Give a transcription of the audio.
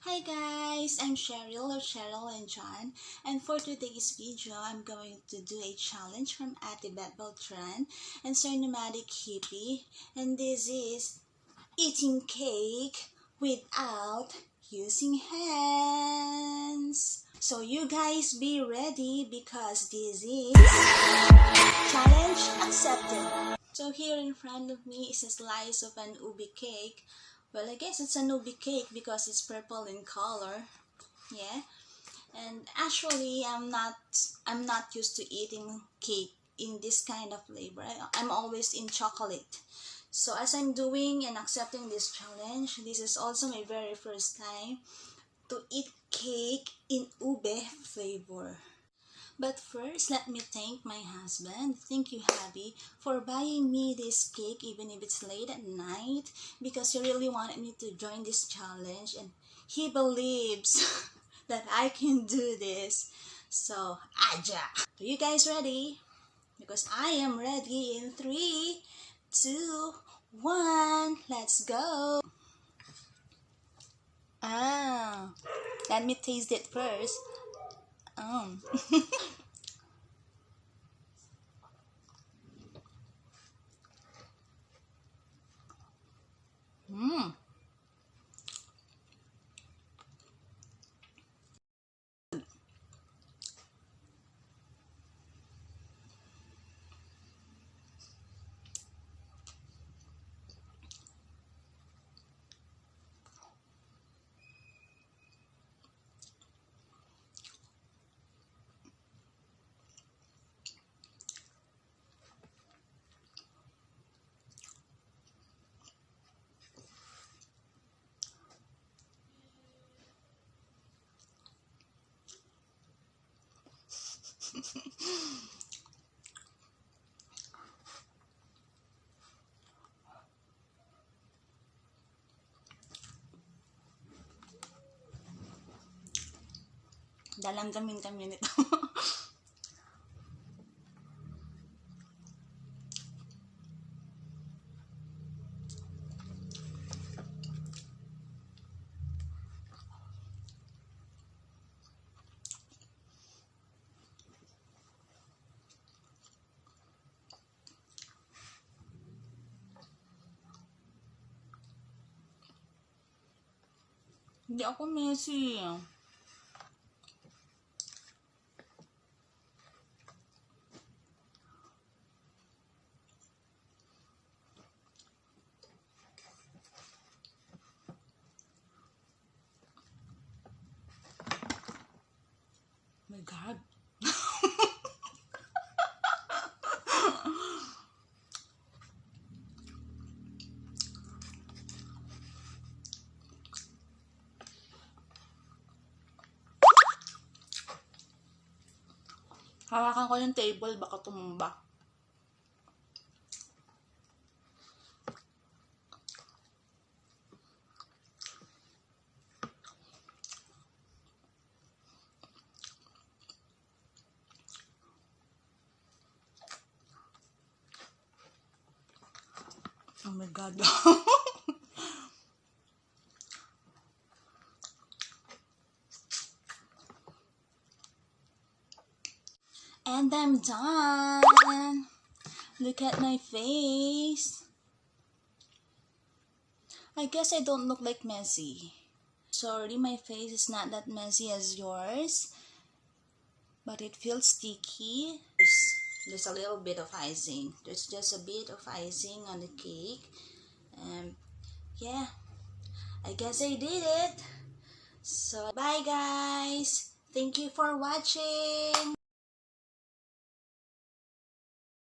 Hi guys, I'm Sheryle of Sheryle and Jhon, and for today's video, I'm going to do a challenge from Ate Beth Beltran and Sir Nomadic Hippie, and this is eating cake without using hands. So you guys be ready because this is challenge accepted. So here in front of me is a slice of an ubi cake. Well, I guess it's an ubi cake because it's purple in color. Yeah. And actually, I'm not used to eating cake in this kind of flavor. I'm always in chocolate. So as I'm doing and accepting this challenge, this is also my very first time to eat cake in ube flavor. But first, let me thank my husband. Thank you, hubby, for buying me this cake even if it's late at night because he really wanted me to join this challenge and he believes that I can do this. So, aja! Are you guys ready? Because I am ready in 3, 2, 1. Let's go! Ah, let me taste it first. Mmm. Dalamdamin kami nito. Hindi ako messy. My God. Hawakan ko yung table, baka tumumba. Oh my God. And I'm done. Look at my face. I guess I don't look like messy. Sorry, my face is not that messy as yours, but it feels sticky. There's a little bit of icing. There's just a bit of icing on the cake. Yeah, I guess I did it. So, bye guys. Thank you for watching.